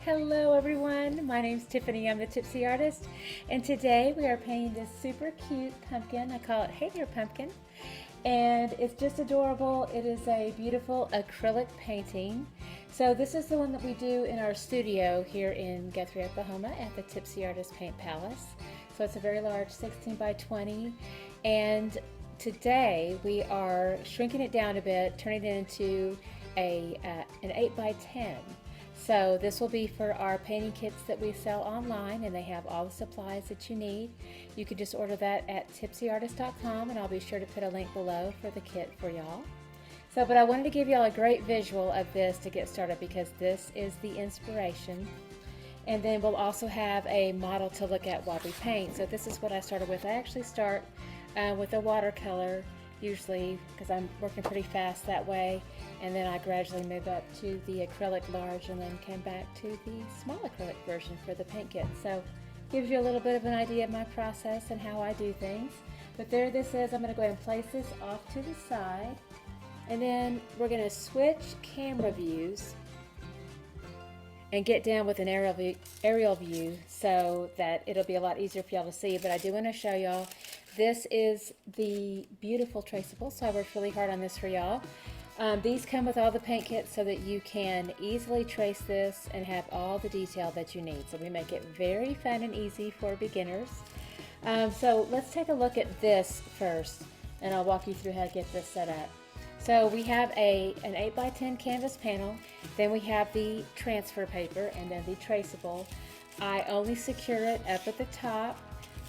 Hello everyone, my name's Tiffany, I'm the Tipsy Artist, and today we are painting this super cute pumpkin. I call it Hey There Pumpkin, and it's just adorable. It is a beautiful acrylic painting. So this is the one that we do in our studio here in Guthrie, Oklahoma at the Tipsy Artist Paint Palace. So it's a very large 16 by 20, and today we are shrinking it down a bit, turning it into an 8 by 10. So this will be for our painting kits that we sell online, and they have all the supplies that you need. You can just order that at tipsyartist.com, and I'll be sure to put a link below for the kit for y'all. So, but I wanted to give y'all a great visual of this to get started because this is the inspiration. And then we'll also have a model to look at while we paint. So this is what I started with. I actually start with a watercolor usually because I'm working pretty fast that way, and then I gradually move up to the acrylic large and then came back to the small acrylic version for the paint kit. So gives you a little bit of an idea of my process and how I do things. But there this is. I'm going to go ahead and place this off to the side, and then we're going to switch camera views and get down with an aerial view so that it'll be a lot easier for y'all to see. But I do want to show y'all, this is the beautiful traceable, so I worked really hard on this for y'all. These come with all the paint kits so that you can easily trace this and have all the detail that you need. So we make it very fun and easy for beginners. So let's take a look at this first, and I'll walk you through how to get this set up. So we have an 8 by 10 canvas panel, then we have the transfer paper, and then the traceable. I only secure it up at the top.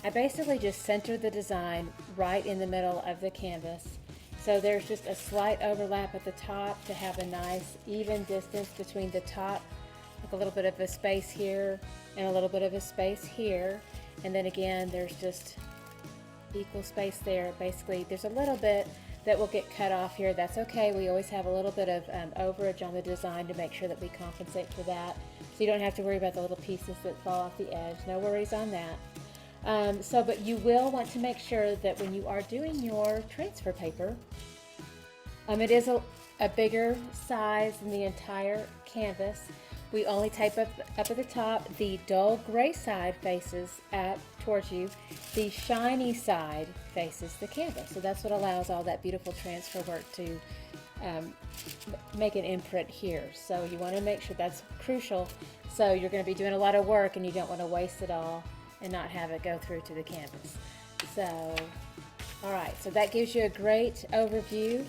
I basically just center the design right in the middle of the canvas. So there's just a slight overlap at the top to have a nice even distance between the top, like a little bit of a space here and a little bit of a space here. And then again, there's just equal space there. Basically, there's a little bit that will get cut off here. That's okay. We always have a little bit of overage on the design to make sure that we compensate for that. So you don't have to worry about the little pieces that fall off the edge. No worries on that. But you will want to make sure that when you are doing your transfer paper, it is a bigger size than the entire canvas. We only tape up at the top. The dull gray side faces up towards you. The shiny side faces the canvas. So that's what allows all that beautiful transfer work to make an imprint here. So you want to make sure that's crucial. So you're going to be doing a lot of work and you don't want to waste it all and not have it go through to the canvas. So, all right, so that gives you a great overview.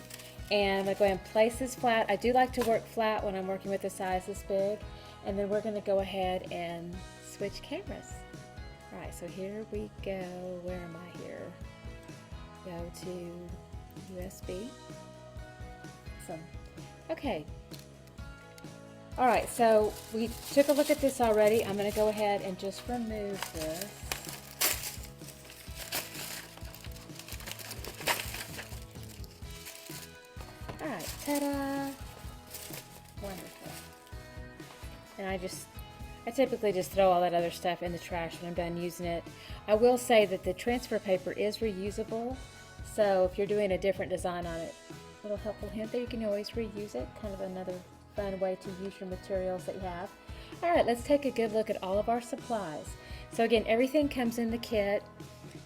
And I'm gonna go ahead and place this flat. I do like to work flat when I'm working with a size this big. And then we're gonna go ahead and switch cameras. All right, so here we go. Where am I here? Go to USB. Awesome. Okay. All right, so we took a look at this already. I'm going to go ahead and just remove this. All right, ta-da! Wonderful. And I typically just throw all that other stuff in the trash when I'm done using it. I will say that the transfer paper is reusable, so if you're doing a different design on it, a little helpful hint there, you can always reuse it. Kind of another fun way to use your materials that you have. All right, let's take a good look at all of our supplies. So again, everything comes in the kit,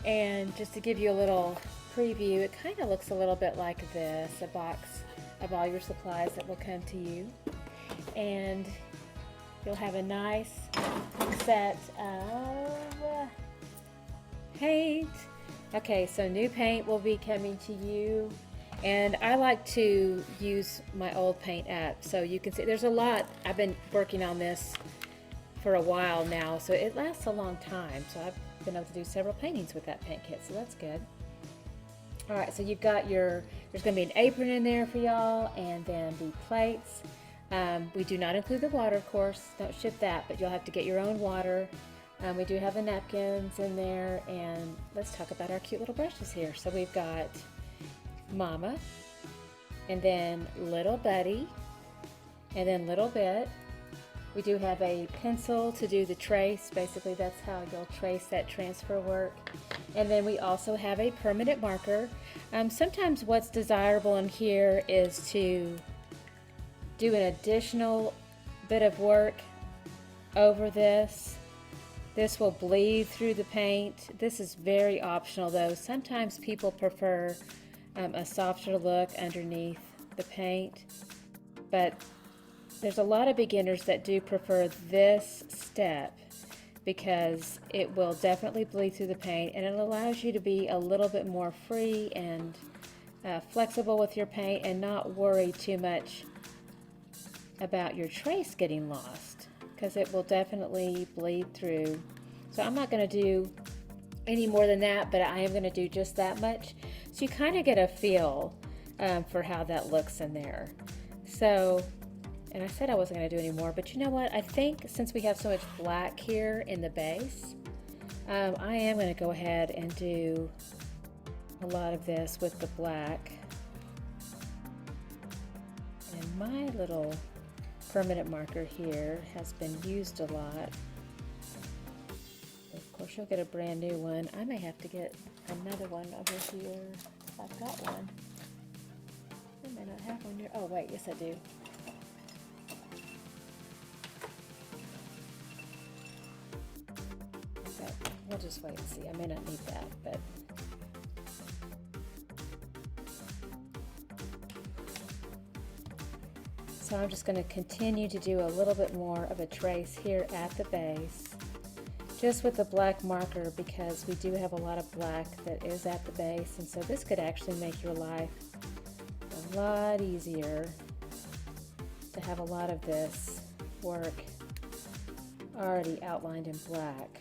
and just to give you a little preview, it kind of looks a little bit like this, a box of all your supplies that will come to you. And you'll have a nice set of paint. Okay, so new paint will be coming to you. And I like to use my old paint up, so you can see there's a lot. I've been working on this for a while now, so it lasts a long time. So I've been able to do several paintings with that paint kit, so that's good. All right, so you've got there's gonna be an apron in there for y'all, and then the plates. We do not include the water, of course, don't ship that, but you'll have to get your own water. We do have the napkins in there, and let's talk about our cute little brushes here. So we've got Mama, and then Little Buddy, and then Little Bit. We do have a pencil to do the trace. Basically, that's how you'll trace that transfer work. And then we also have a permanent marker. Sometimes what's desirable in here is to do an additional bit of work over this. This will bleed through the paint. This is very optional though. Sometimes people prefer a softer look underneath the paint, but there's a lot of beginners that do prefer this step because it will definitely bleed through the paint, and it allows you to be a little bit more free and flexible with your paint and not worry too much about your trace getting lost, because it will definitely bleed through. So I'm not going to do any more than that, but I am going to do just that much, so you kind of get a feel for how that looks in there. So, and I said I wasn't going to do any more, but you know what? I think since we have so much black here in the base, I am going to go ahead and do a lot of this with the black. And my little permanent marker here has been used a lot. Of course, you'll get a brand new one. I may have to get another one over here. I've got one. I may not have one here. Oh, wait, yes I do. Okay, we'll just wait and see. I may not need that, but so I'm just going to continue to do a little bit more of a trace here at the base, just with the black marker, because we do have a lot of black that is at the base, and so this could actually make your life a lot easier to have a lot of this work already outlined in black.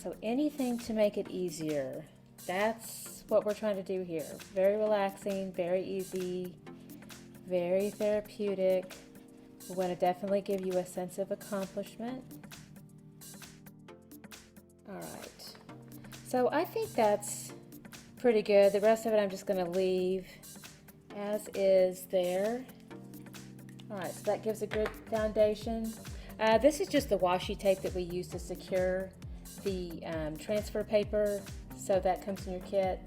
So anything to make it easier, that's what we're trying to do here. Very relaxing, very easy, very therapeutic. We want to definitely give you a sense of accomplishment. All right, so I think that's pretty good. The rest of it I'm just going to leave as is there. All right, so that gives a good foundation. This is just the washi tape that we use to secure the transfer paper, so that comes in your kit.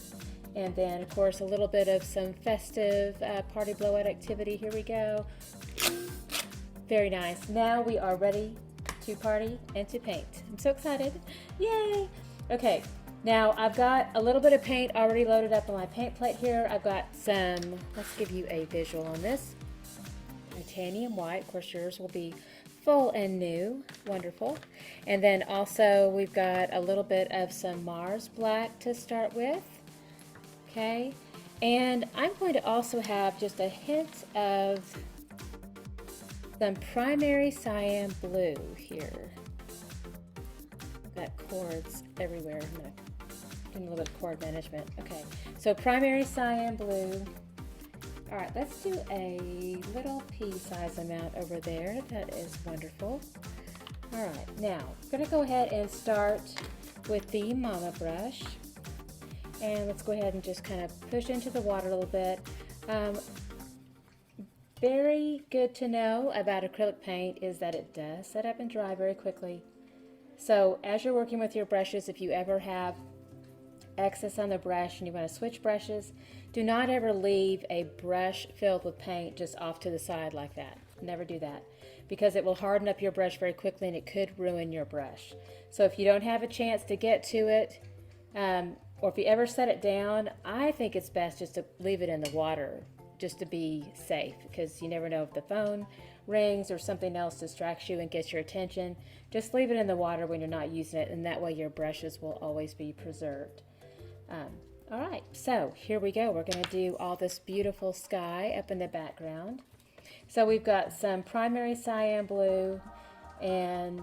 And then, of course, a little bit of some festive party blowout activity. Here we go. Very nice. Now we are ready to party and to paint. I'm so excited. Yay! Okay, now I've got a little bit of paint already loaded up on my paint plate here. I've got some, let's give you a visual on this. Titanium white. Of course, yours will be full and new. Wonderful. And then also we've got a little bit of some Mars black to start with. Okay, and I'm going to also have just a hint of some primary cyan blue here. I've got cords everywhere. I'm going to do a little bit of cord management. Okay, so primary cyan blue. All right, let's do a little pea size amount over there. That is wonderful. All right, now I'm going to go ahead and start with the mama brush. And let's go ahead and just kind of push into the water a little bit. Very good to know about acrylic paint is that it does set up and dry very quickly. So as you're working with your brushes, if you ever have excess on the brush and you want to switch brushes, do not ever leave a brush filled with paint just off to the side like that. Never do that, because it will harden up your brush very quickly and it could ruin your brush. So if you don't have a chance to get to it, or if you ever set it down, I think it's best just to leave it in the water, just to be safe, because you never know if the phone rings or something else distracts you and gets your attention. Just leave it in the water when you're not using it, and that way your brushes will always be preserved. All right, so here we go. We're going to do all this beautiful sky up in the background. So we've got some primary cyan blue and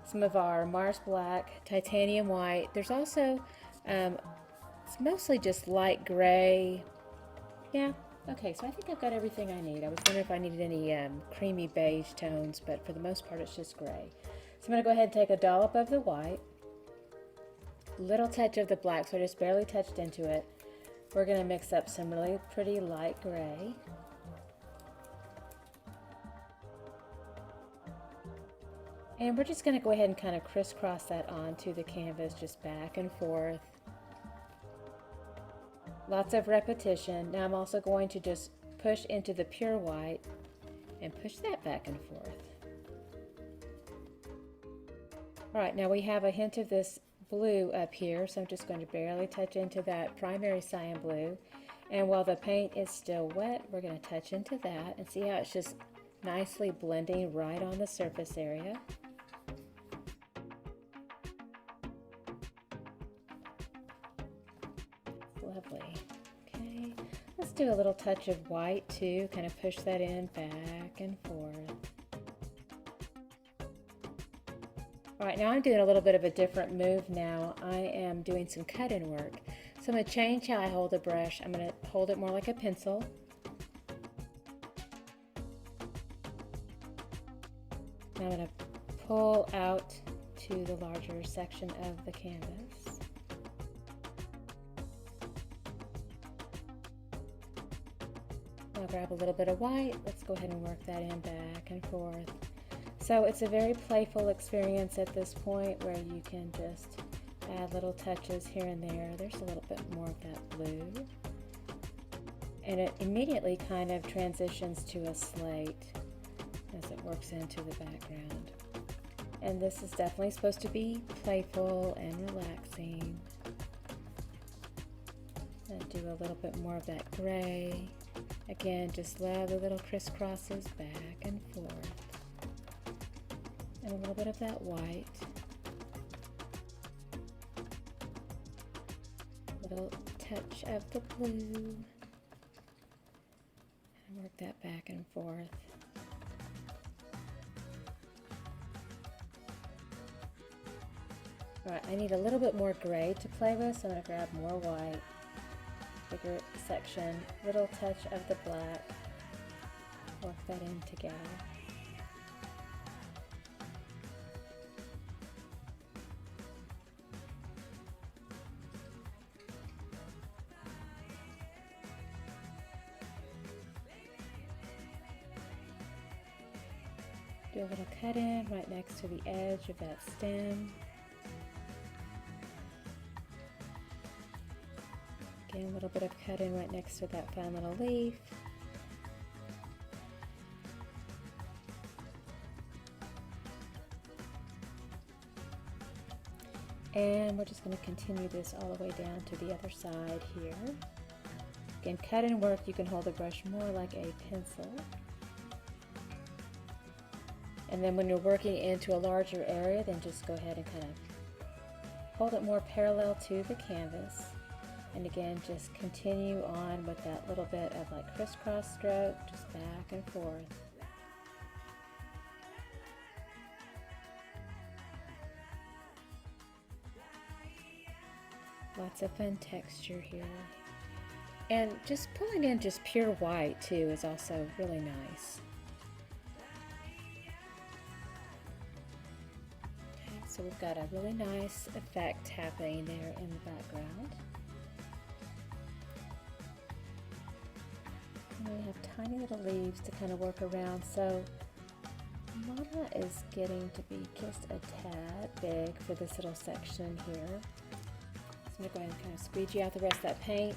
some of our Mars black, titanium white. There's also it's mostly just light gray. Yeah, okay, so I think I've got everything I need. I was wondering if I needed any creamy beige tones, but for the most part it's just gray. So I'm going to go ahead and take a dollop of the white, little touch of the black, so I just barely touched into it. We're going to mix up some really pretty light gray. And we're just going to go ahead and kind of crisscross that onto the canvas, just back and forth. Lots of repetition. Now I'm also going to just push into the pure white and push that back and forth. All right, now we have a hint of this blue up here, so I'm just going to barely touch into that primary cyan blue. And while the paint is still wet, we're going to touch into that and see how it's just nicely blending right on the surface area. Lovely. Okay, let's do a little touch of white too, kind of push that in back and forth. All right, now I'm doing a little bit of a different move now. I am doing some cut-in work. So I'm going to change how I hold the brush. I'm going to hold it more like a pencil. Now I'm going to pull out to the larger section of the canvas. I'll grab a little bit of white. Let's go ahead and work that in back and forth. So it's a very playful experience at this point where you can just add little touches here and there. There's a little bit more of that blue. And it immediately kind of transitions to a slate as it works into the background. And this is definitely supposed to be playful and relaxing. And do a little bit more of that gray. Again, just love the little crisscrosses back and forth. And a little bit of that white. Little touch of the blue. And work that back and forth. Alright, I need a little bit more gray to play with, so I'm going to grab more white. Bigger section, little touch of the black. Work that in together. Do a little cut in right next to the edge of that stem. Again, a little bit of cut in right next to that fine little leaf. And we're just going to continue this all the way down to the other side here. Again, cut in work, you can hold the brush more like a pencil. And then when you're working into a larger area, then just go ahead and kind of hold it more parallel to the canvas. And again, just continue on with that little bit of like crisscross stroke, just back and forth. Lots of fun texture here. And just pulling in just pure white too is also really nice. So we've got a really nice effect happening there in the background. And we have tiny little leaves to kind of work around. So Mama is getting to be just a tad big for this little section here. So I'm going to go ahead and kind of squeegee out the rest of that paint.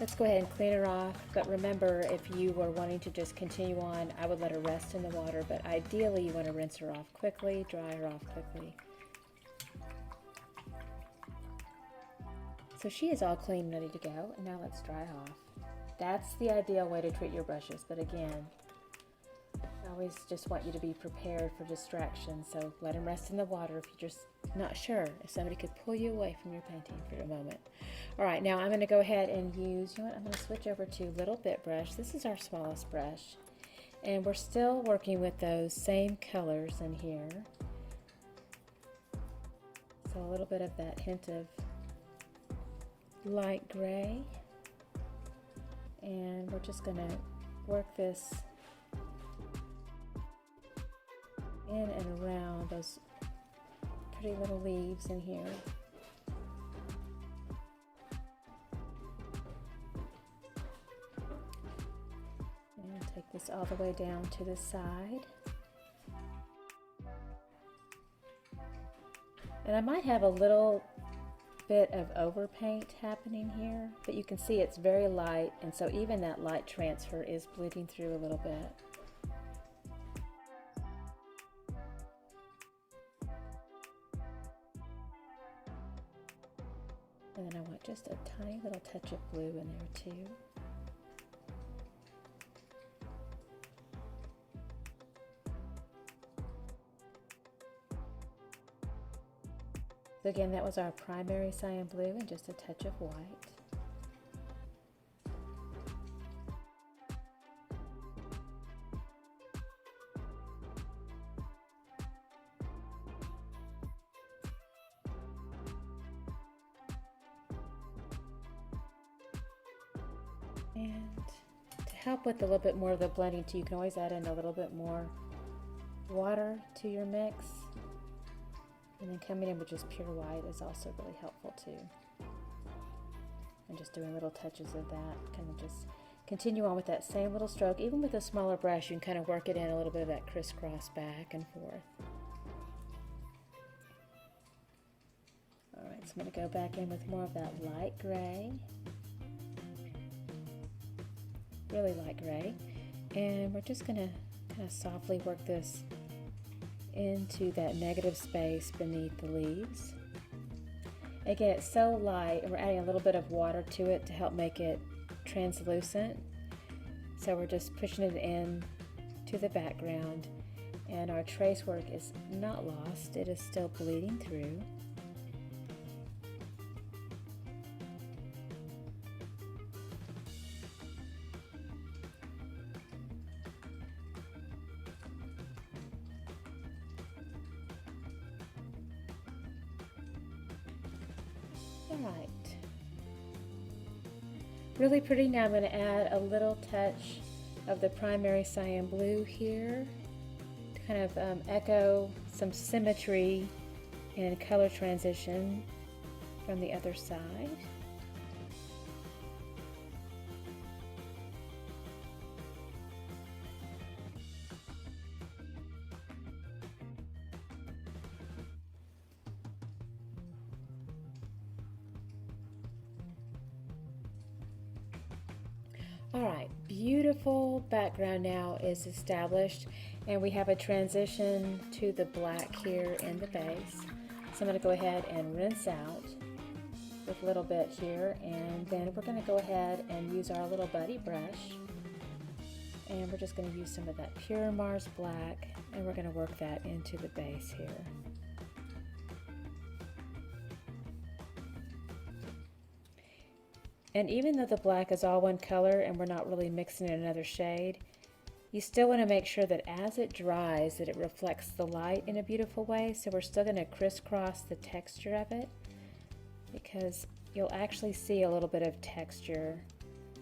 Let's go ahead and clean her off. But remember, if you were wanting to just continue on, I would let her rest in the water. But ideally, you want to rinse her off quickly, dry her off quickly. So she is all clean and ready to go, and now let's dry off. That's the ideal way to treat your brushes, but again, I always just want you to be prepared for distraction, so let them rest in the water if you're just not sure if somebody could pull you away from your painting for a moment. All right, now I'm going to go ahead and use, you know what, I'm going to switch over to Little Bit Brush. This is our smallest brush, and we're still working with those same colors in here. So a little bit of that hint of light gray, and we're just going to work this in and around those pretty little leaves in here. And take this all the way down to the side. And I might have a little bit of overpaint happening here, but you can see it's very light, and so even that light transfer is bleeding through a little bit. And then I want just a tiny little touch of blue in there too. So again, that was our primary cyan blue and just a touch of white. And to help with a little bit more of the blending too, you can always add in a little bit more water to your mix. And then coming in with just pure white is also really helpful too. And just doing little touches of that, kind of just continue on with that same little stroke. Even with a smaller brush, you can kind of work it in a little bit of that crisscross back and forth. All right, so I'm going to go back in with more of that light gray. Really light gray, and we're just going to kind of softly work this into that negative space beneath the leaves. Again, it's so light, and we're adding a little bit of water to it to help make it translucent. So we're just pushing it in to the background, and our trace work is not lost. It is still bleeding through. Alright, really pretty. Now I'm going to add a little touch of the primary cyan blue here to kind of echo some symmetry and color transition from the other side. Alright, beautiful background now is established, and we have a transition to the black here in the base. So I'm going to go ahead and rinse out with a little bit here, and then we're going to go ahead and use our little buddy brush, and we're just going to use some of that pure Mars black, and we're going to work that into the base here. And even though the black is all one color and we're not really mixing in another shade, you still want to make sure that as it dries that it reflects the light in a beautiful way. So we're still going to crisscross the texture of it, because you'll actually see a little bit of texture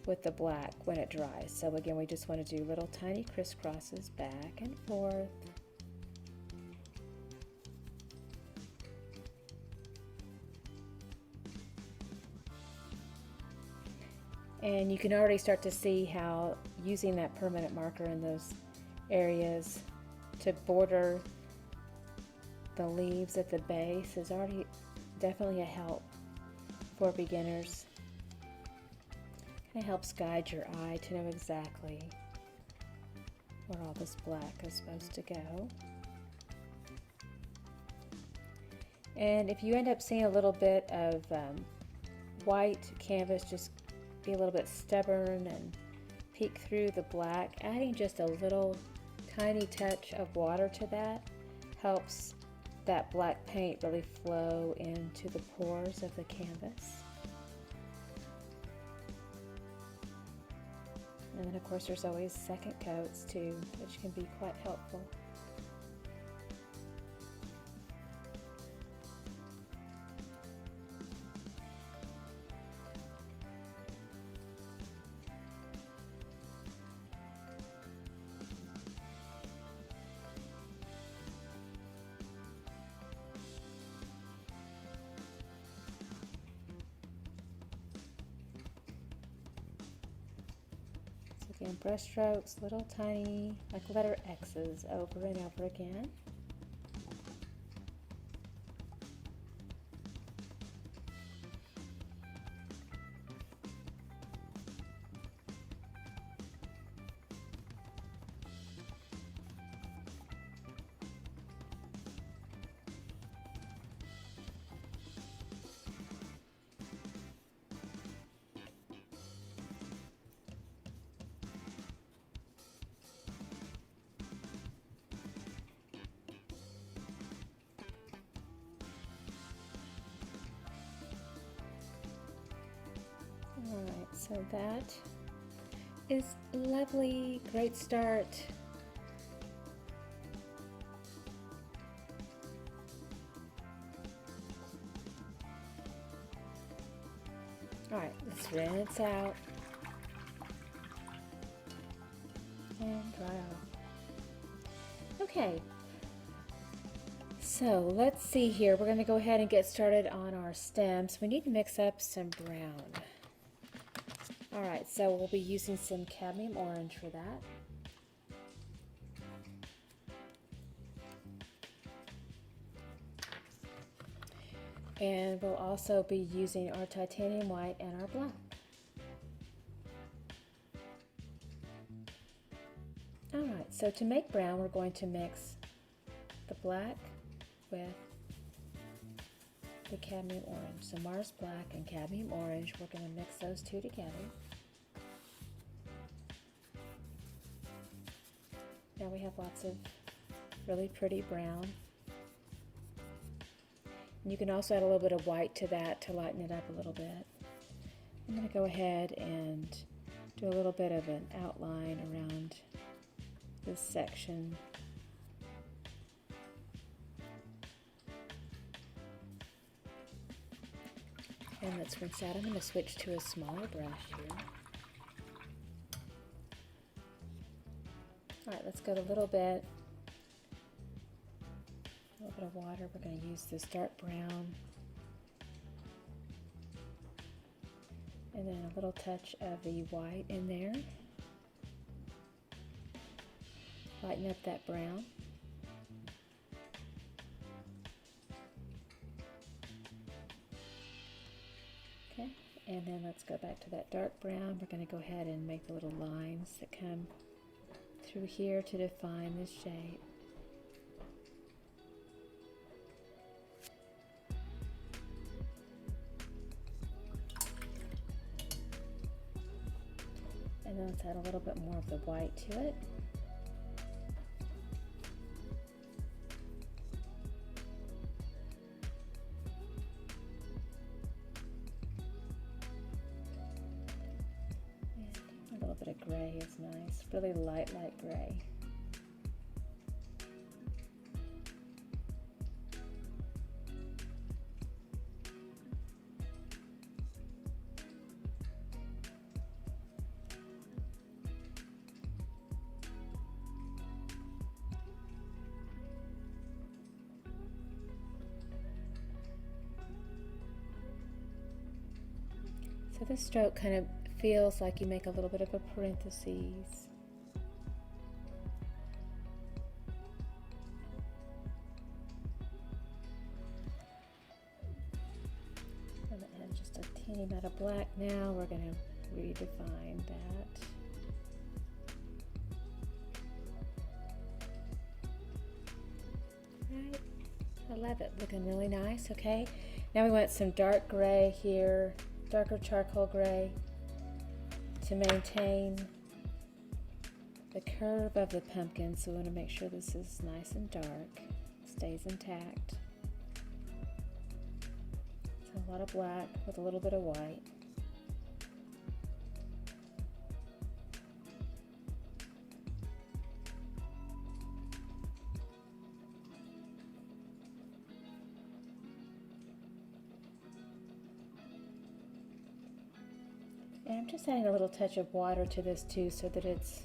with the black when it dries. So again, we just want to do little tiny crisscrosses back and forth. And you can already start to see how using that permanent marker in those areas to border the leaves at the base is already definitely a help for beginners. Kind of helps guide your eye to know exactly where all this black is supposed to go. And if you end up seeing a little bit of white canvas just be a little bit stubborn and peek through the black, adding just a little tiny touch of water to that helps that black paint really flow into the pores of the canvas. And then of course there's always second coats too, which can be quite helpful. Again, brush strokes, little tiny, like letter X's over and over again. So that is lovely. Great start. All right, let's rinse out and dry off. Okay, so let's see here. We're going to go ahead and get started on our stems. We need to mix up some brown. All right, so we'll be using some cadmium orange for that. And we'll also be using our titanium white and our black. All right, so to make brown, we're going to mix the black with the cadmium orange. So Mars black and cadmium orange, we're going to mix those two together. Now we have lots of really pretty brown. And you can also add a little bit of white to that to lighten it up a little bit. I'm going to go ahead and do a little bit of an outline around this section. And let's rinse out. I'm going to switch to a smaller brush here. All right, let's go a little bit of water. We're going to use this dark brown and then a little touch of the white in there. Lighten up that brown. Okay, and then let's go back to that dark brown. We're going to go ahead and make the little lines that come through here to define this shape. And then let's add a little bit more of the white to it. And a little bit of gray is nice, really light gray. So this stroke kind of feels like you make a little bit of a parentheses. I'm going to add just a teeny bit of black now. We're going to redefine that. Right. I love it. Looking really nice. Okay. Now we want some dark gray here. Darker charcoal gray to maintain the curve of the pumpkin, so we want to make sure this is nice and dark, stays intact. So a lot of black with a little bit of white. And I'm just adding a little touch of water to this too so that it's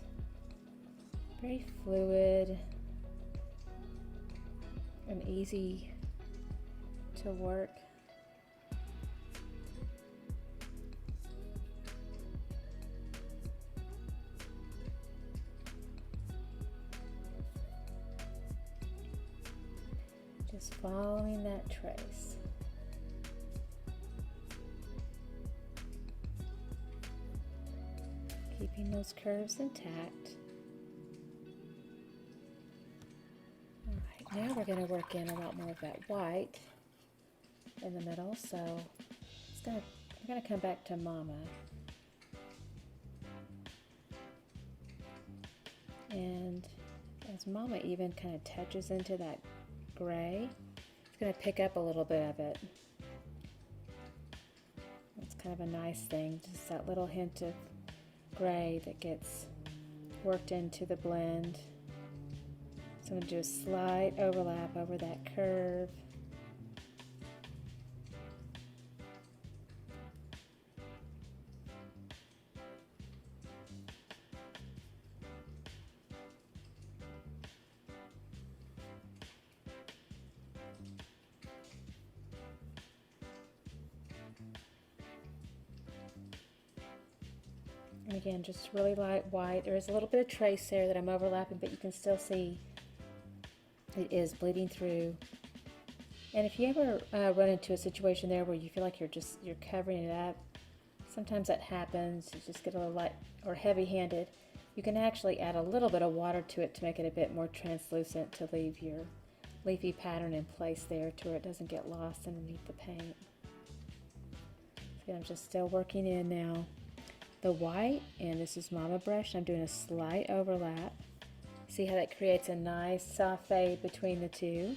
very fluid and easy to work. Just following that trace. Keeping those curves intact. All right, now we're going to work in a lot more of that white in the middle. So we're going to come back to Mama. And as Mama even kind of touches into that gray, it's going to pick up a little bit of it. It's kind of a nice thing, just that little hint of gray that gets worked into the blend. So I'm going to do a slight overlap over that curve. And again, just really light white. There is a little bit of trace there that I'm overlapping, but you can still see it is bleeding through. And if you ever run into a situation there where you feel like you're covering it up, sometimes that happens. You just get a little light or heavy-handed. You can actually add a little bit of water to it to make it a bit more translucent, to leave your leafy pattern in place there to where it doesn't get lost underneath the paint. So I'm just still working in now the white, and this is Mama brush. I'm doing a slight overlap. See how that creates a nice soft fade between the two.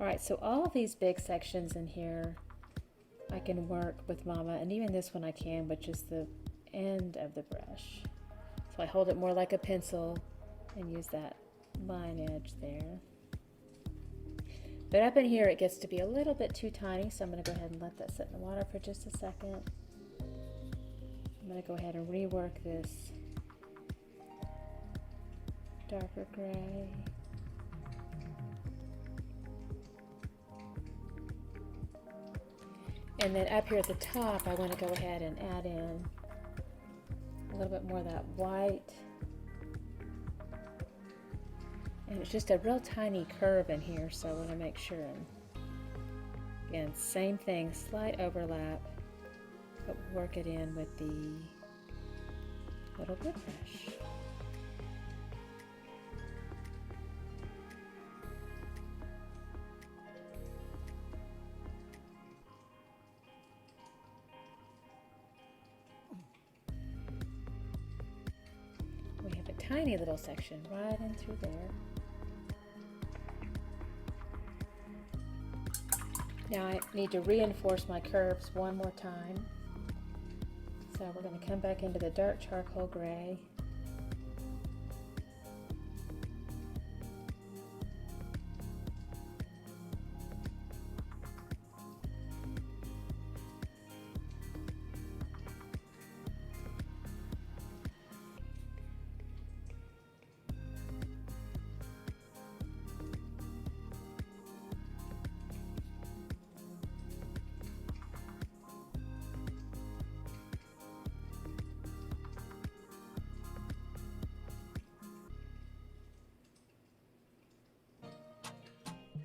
Alright, so all of these big sections in here I can work with Mama, and even this one I can, which is the end of the brush. So I hold it more like a pencil and use that line edge there. But up in here it gets to be a little bit too tiny, so I'm going to go ahead and let that sit in the water for just a second. I'm going to go ahead and rework this darker gray. And then up here at the top I want to go ahead and add in a little bit more of that white. And it's just a real tiny curve in here, so I want to make sure. Again, same thing, slight overlap, but work it in with the little bit brush. We have a tiny little section right in through there. Now I need to reinforce my curves one more time. So we're going to come back into the dark charcoal gray.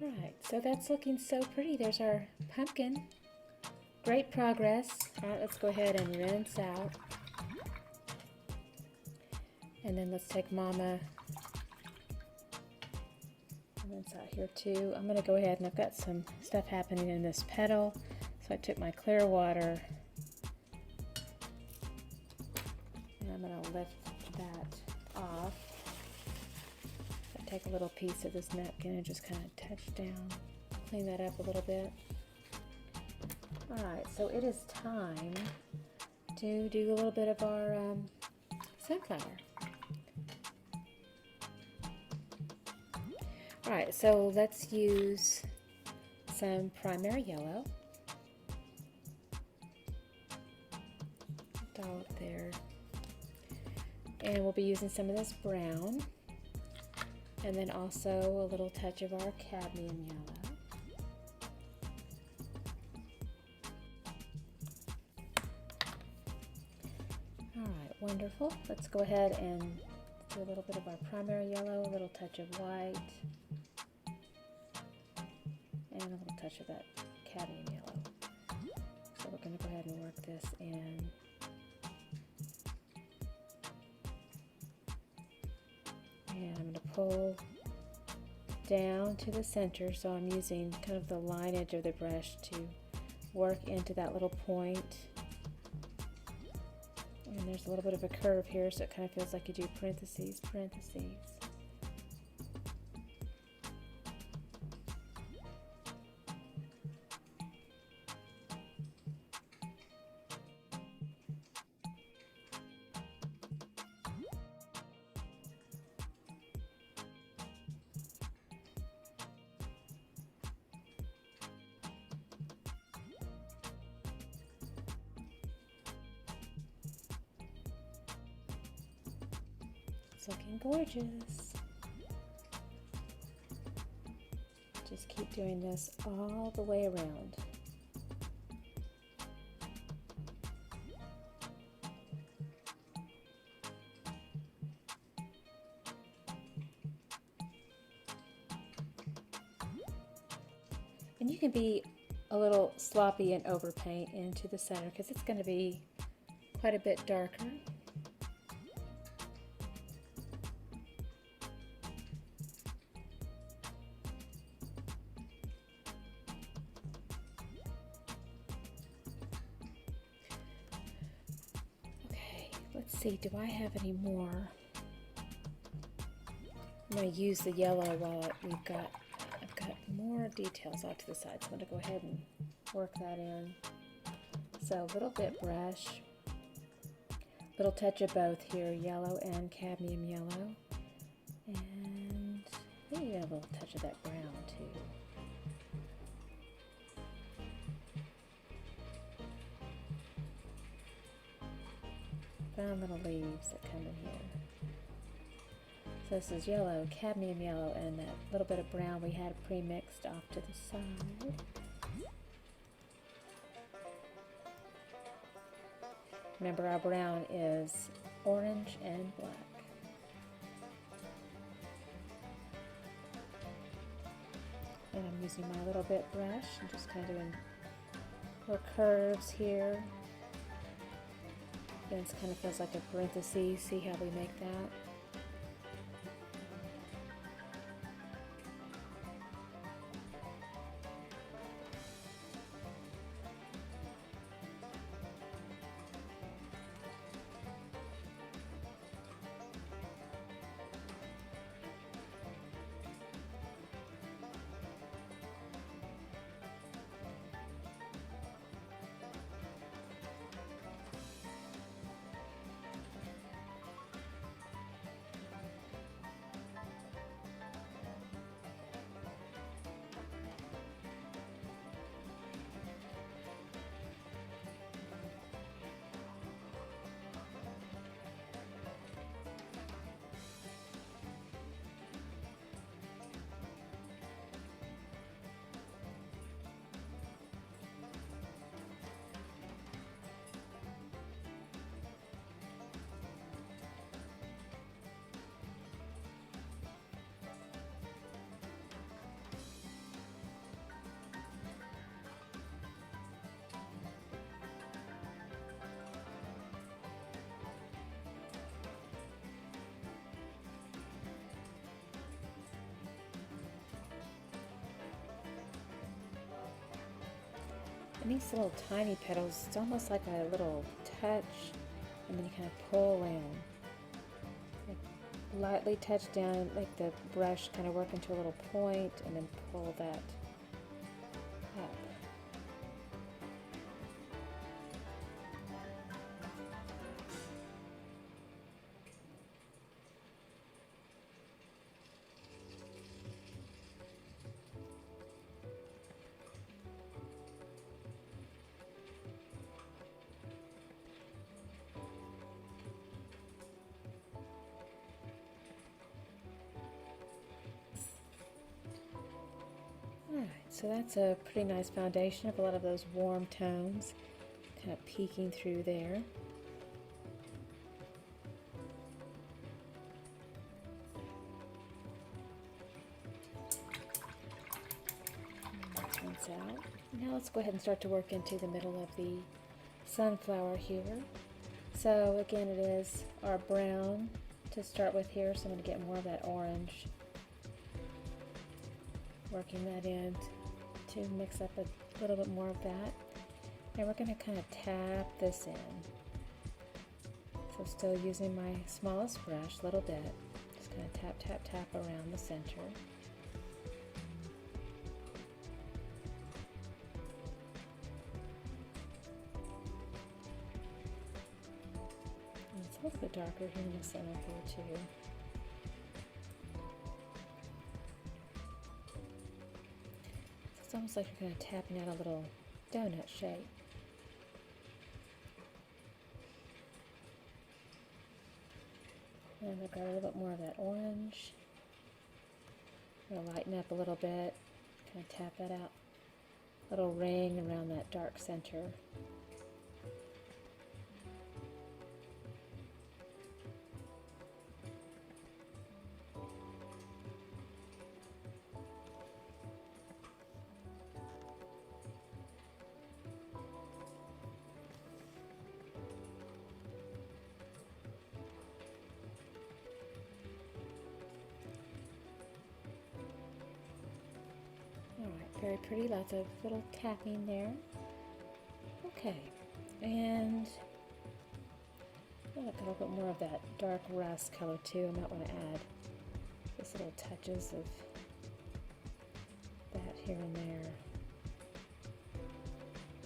Alright, so that's looking so pretty. There's our pumpkin. Great progress. Alright, let's go ahead and rinse out. And then let's take Mama. Rinse out here too. I'm going to go ahead, and I've got some stuff happening in this petal. So I took my clear water. And I'm going to lift that off. Take a little piece of this napkin and just kind of touch down, clean that up a little bit. Alright, so it is time to do a little bit of our sunflower. Alright, so let's use some primary yellow. Dollop there. And we'll be using some of this brown. And then also a little touch of our cadmium yellow. Alright, wonderful. Let's go ahead and do a little bit of our primary yellow, a little touch of white, and a little touch of that cadmium yellow. So we're going to go ahead and work this in. And I'm going to pull down to the center, so I'm using kind of the line edge of the brush to work into that little point. And there's a little bit of a curve here, so it kind of feels like you do parentheses, parentheses. It's looking gorgeous. Just keep doing this all the way around. And you can be a little sloppy and overpaint into the center because it's going to be quite a bit darker. Okay, let's see, do I have any more? I'm going to use the yellow while I've got more details off to the side, so I'm going to go ahead and work that in. So a little bit brush, little touch of both here, yellow and cadmium yellow, and maybe a little touch of that brown too. Brown little leaves that come in here. So this is yellow, cadmium yellow, and that little bit of brown we had pre-mixed off to the side. Remember, our brown is orange and black. And I'm using my little bit brush and just kind of doing little curves here. And it kind of feels like a parenthesis. See how we make that? And these little tiny petals, it's almost like a little touch, and then you kind of pull in. Like lightly touch down, like the brush kind of work into a little point, and then pull that up. Alright, so that's a pretty nice foundation of a lot of those warm tones kind of peeking through there. This one's out. Now let's go ahead and start to work into the middle of the sunflower here. So again, it is our brown to start with here, so I'm going to get more of that orange. Working that in to mix up a little bit more of that. And we're going to kind of tap this in. So still using my smallest brush, little bit. Just kind of tap, tap, tap around the center. And it's a little bit darker here in the center here too. It's almost like you're kind of tapping out a little donut shape. And I'm going to grab a little bit more of that orange. I'm going to lighten up a little bit, kind of tap that out. Little ring around that dark center. Very pretty, lots of little tapping there. Okay, and I'll look a little bit more of that dark rust color too. I might want to add just little touches of that here and there.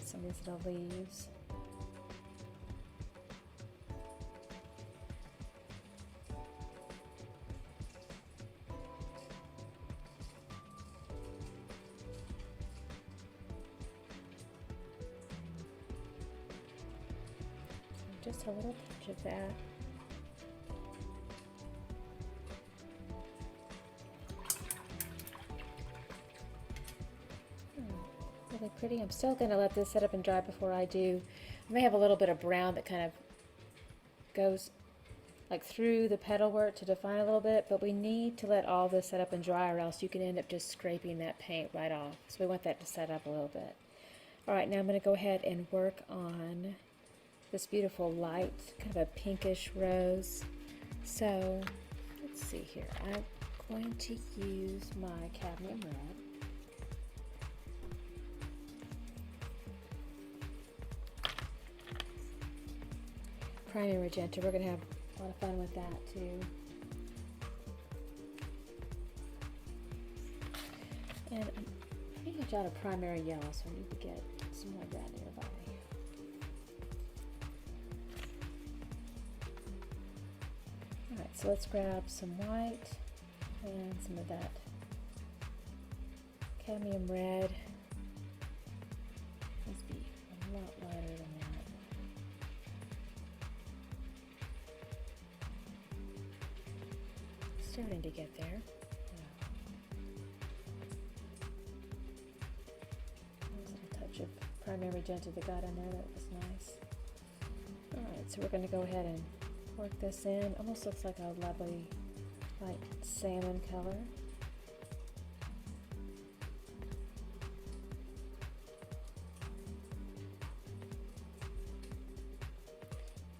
Some of these little leaves. Just a little touch of that. Really pretty. I'm still going to let this set up and dry before I do. I may have a little bit of brown that kind of goes like through the petal work to define a little bit, but we need to let all this set up and dry or else you can end up just scraping that paint right off. So we want that to set up a little bit. Alright, now I'm going to go ahead and work on this beautiful light, kind of a pinkish rose. So let's see here. I'm going to use my Cadmium Red. Primary Magenta. We're going to have a lot of fun with that too. And I'm pretty much out of primary yellow, so I need to get some more of that nearby. Alright, so let's grab some white and some of that Cadmium Red. Needs to be a lot lighter than that. Starting to get there. There's a touch of primary magenta that got in there. That was nice. Alright, so we're going to go ahead and work this in. Almost looks like a lovely light salmon color.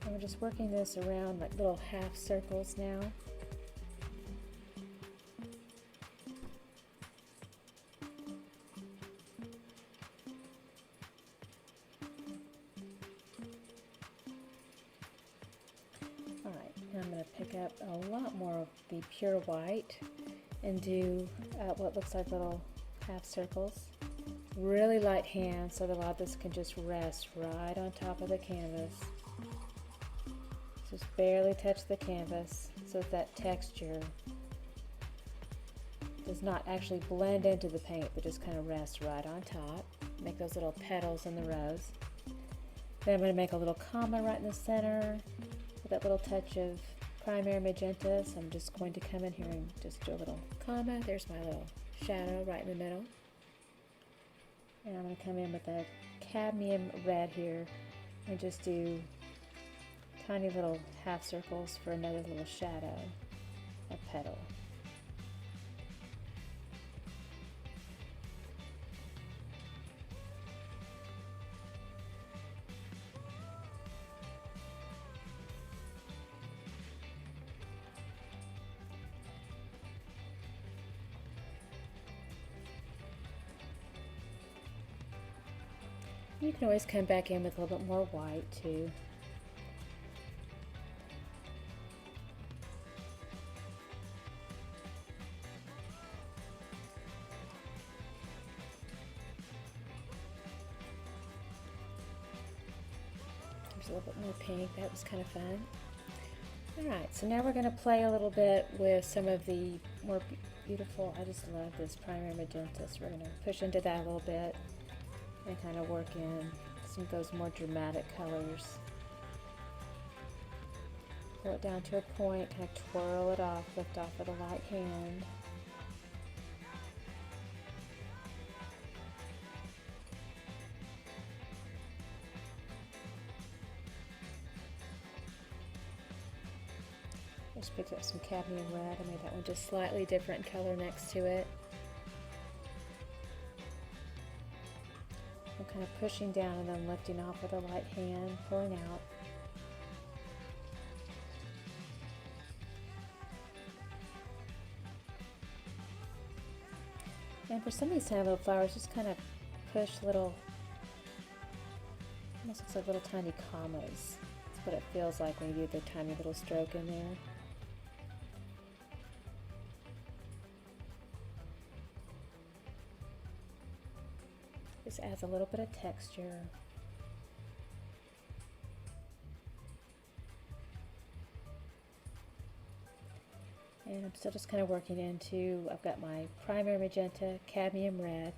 And we're just working this around like little half circles now. I'm going to pick up a lot more of the pure white and do what looks like little half circles. Really light hand so that a lot of this can just rest right on top of the canvas. Just barely touch the canvas so that texture does not actually blend into the paint but just kind of rests right on top. Make those little petals in the rose. Then I'm going to make a little comma right in the center. That little touch of primary magenta, so I'm just going to come in here and just do a little comma. There's my little shadow right in the middle. And I'm going to come in with a Cadmium Red here and just do tiny little half circles for another little shadow, a petal. You can always come back in with a little bit more white too. There's a little bit more pink. That was kind of fun. Alright, so now we're going to play a little bit with some of the more beautiful, I just love this primary magenta, so we're going to push into that a little bit and kind of work in some of those more dramatic colors pull it down to a point, kind of twirl it off, lift off with a light hand. I just picked up some Cadmium Red. I made that one just slightly different color next to it. I'm kind of pushing down and then lifting off with a light hand, pulling out. And for some of these tiny little flowers, just kind of push little, almost looks like little tiny commas. That's what it feels like when you do the tiny little stroke in there. Just adds a little bit of texture. And I'm still just kind of working into, I've got my primary magenta, cadmium red.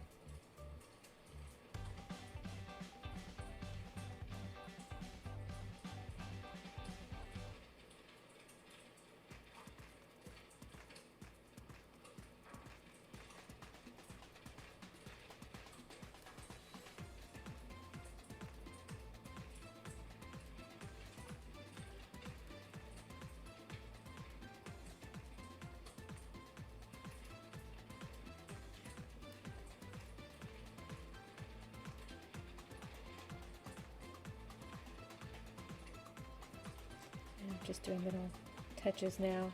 Just doing little touches now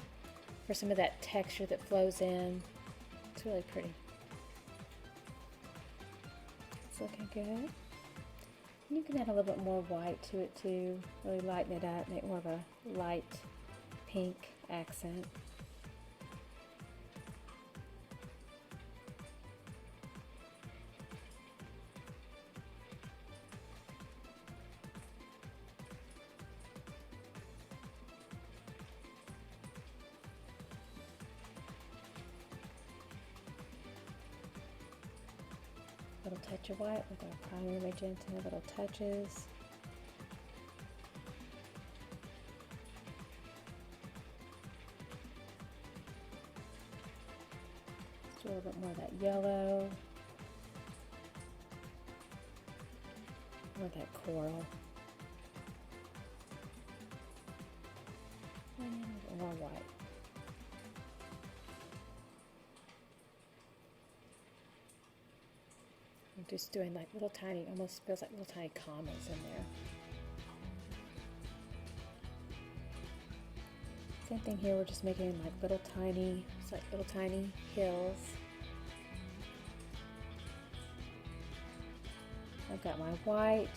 for some of that texture that flows in. It's really pretty. It's looking good. You can add a little bit more white to it too. Really lighten it up, make more of a light pink accent. Little touch of white with our primary magenta, little touches. Let's do a little bit more of that yellow. Or that coral. And a little more white. I'm just doing like little tiny, almost feels like little tiny commas in there. Same thing here, we're just making like little tiny, it's like little tiny hills. I've got my white,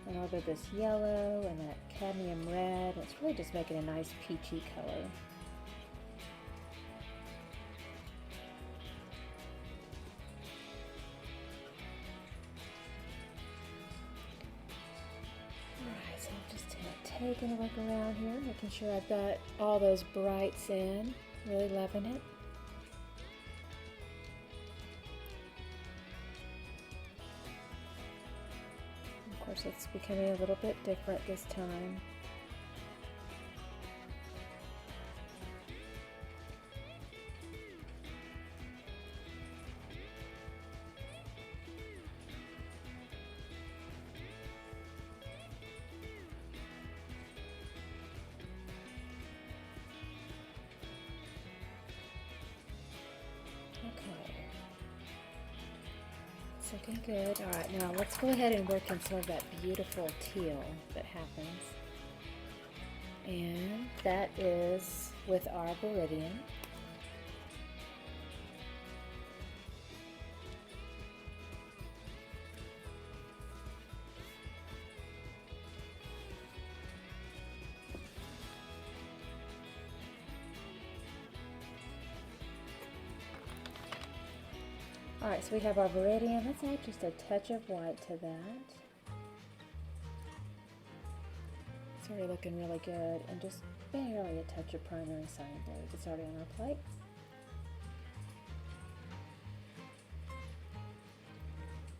and over this yellow, and that cadmium red. It's really just making a nice peachy color. Taking a look around here, making sure I've got all those brights in, really loving it. Of course, it's becoming a little bit different this time. Looking good. All right, now let's go ahead and work in some of that beautiful teal that happens. And that is with our Viridian. Alright, so we have our Viridian. Let's add just a touch of white to that. It's already looking really good. And just barely a touch of primary cyan blue. It's already on our plate.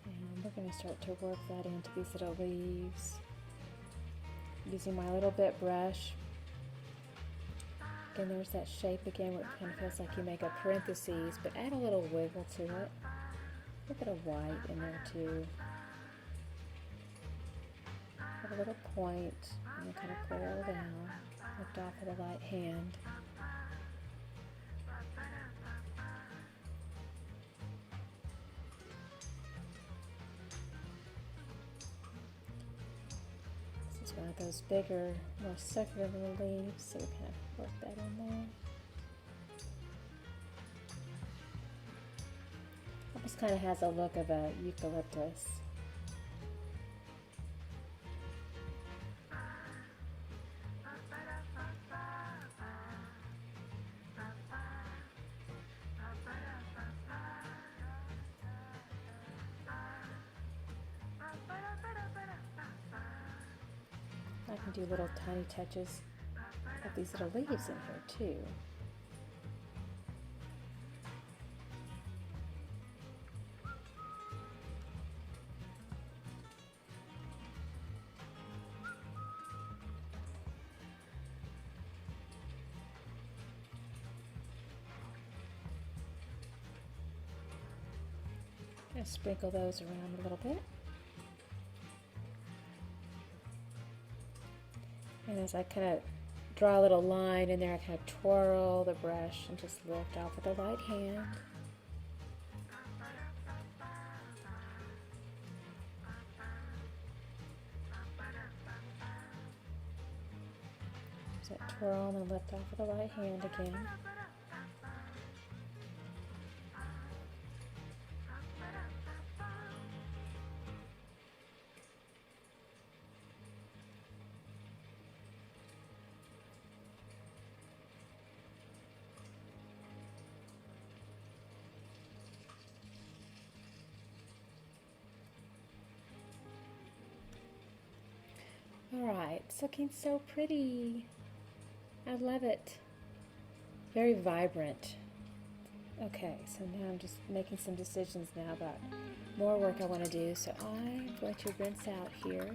And we're going to start to work that into these little leaves. Using my little bit brush. Again, there's that shape again where it kind of feels like you make a parentheses, but add a little wiggle to it. A little bit of white in there too. Have a little point, and then kind of curl down, lift off with a light hand. This is one of those bigger, more succulent little leaves, so we kind of work that in there. Almost kind of has a look of a eucalyptus. I can do little tiny touches of these little leaves in here too. Just sprinkle those around a little bit. And as I kind of draw a little line in there, I kind of twirl the brush and just lift off with a light hand. There's that twirl and then lift off with a light hand again. Alright, it's looking so pretty. I love it. Very vibrant. Okay, so now I'm just making some decisions now about more work I want to do. So I'm going to rinse out here.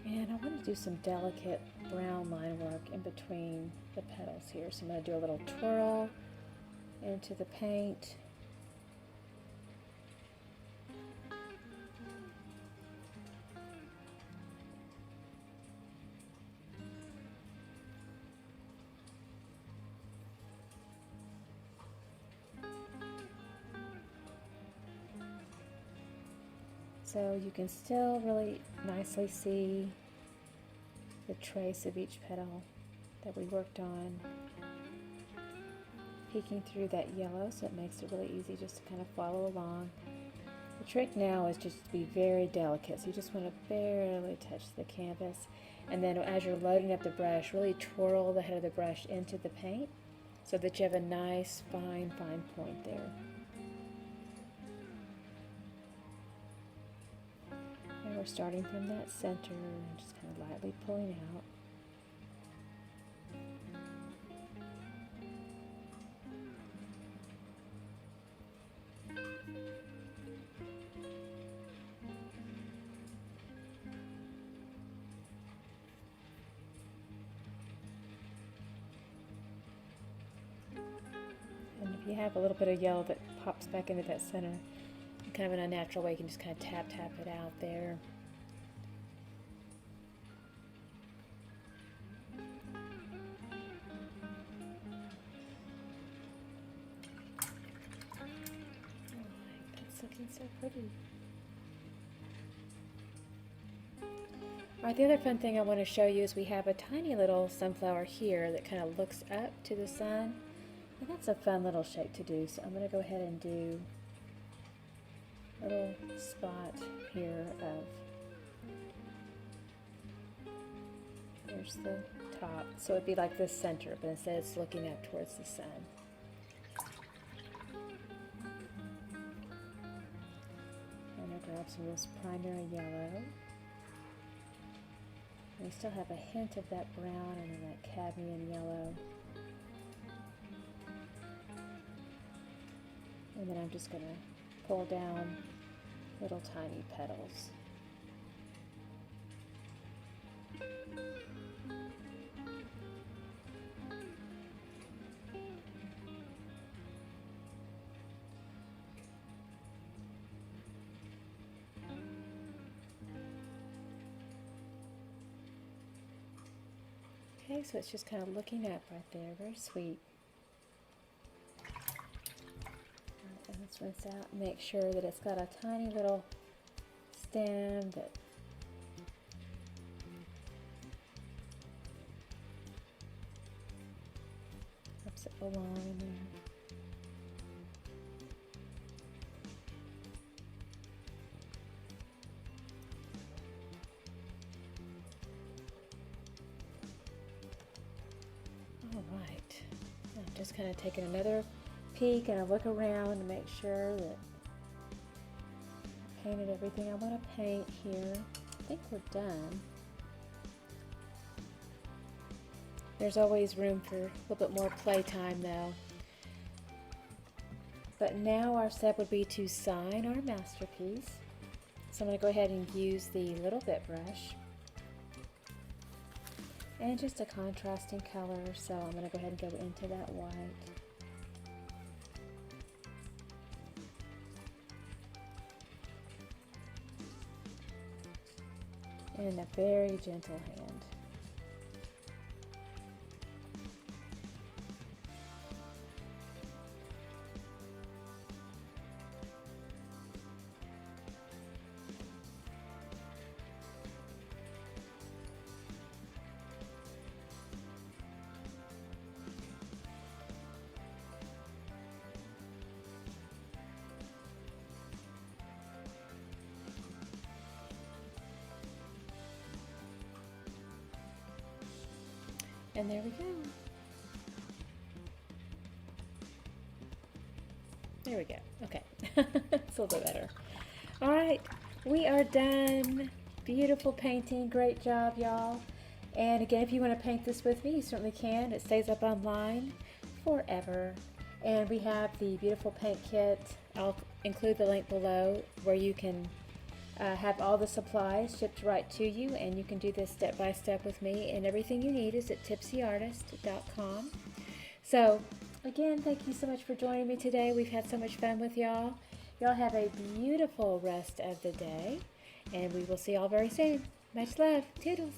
And I want to do some delicate brown line work in between the petals here. So I'm going to do a little twirl into the paint. So you can still really nicely see the trace of each petal that we worked on, peeking through that yellow, so it makes it really easy just to kind of follow along. The trick now is just to be very delicate, so you just want to barely touch the canvas, and then as you're loading up the brush, really twirl the head of the brush into the paint so that you have a nice fine point there. And we're starting from that center and just kind of lightly pulling out. And if you have a little bit of yellow that pops back into that center, kind of in a natural way, you can just kind of tap it out there. That's looking so pretty. Alright, the other fun thing I want to show you is we have a tiny little sunflower here that kind of looks up to the sun. And that's a fun little shape to do, so I'm going to go ahead and do a little spot here of, here's the top, so it'd be like the center, but instead it's looking up towards the sun. I'm going to grab some of this primary yellow. And we still have a hint of that brown and then that cadmium yellow. And then I'm just going to pull down little tiny petals. Okay, so it's just kind of looking up right there, very sweet. Alright, and let's rinse out and make sure that it's got a tiny little stem that helps it belong in there. Alright, I'm just kind of taking another peek and a look around to make sure that I painted everything I want to paint here. I think we're done. There's always room for a little bit more playtime though. But now our step would be to sign our masterpiece. So I'm going to go ahead and use the little bit brush. And just a contrasting color, so I'm going to go ahead and go into that white. And a very gentle hand. And there we go. There we go. Okay. It's a little bit better. All right. We are done. Beautiful painting. Great job, y'all. And again, if you want to paint this with me, you certainly can. It stays up online forever. And we have the beautiful paint kit. I'll include the link below where you can have all the supplies shipped right to you, and you can do this step by step with me, and everything you need is at tipsyartist.com. So again, thank you so much for joining me today. We've had so much fun with y'all. Y'all have a beautiful rest of the day, and we will see y'all very soon. Much love. Toodles.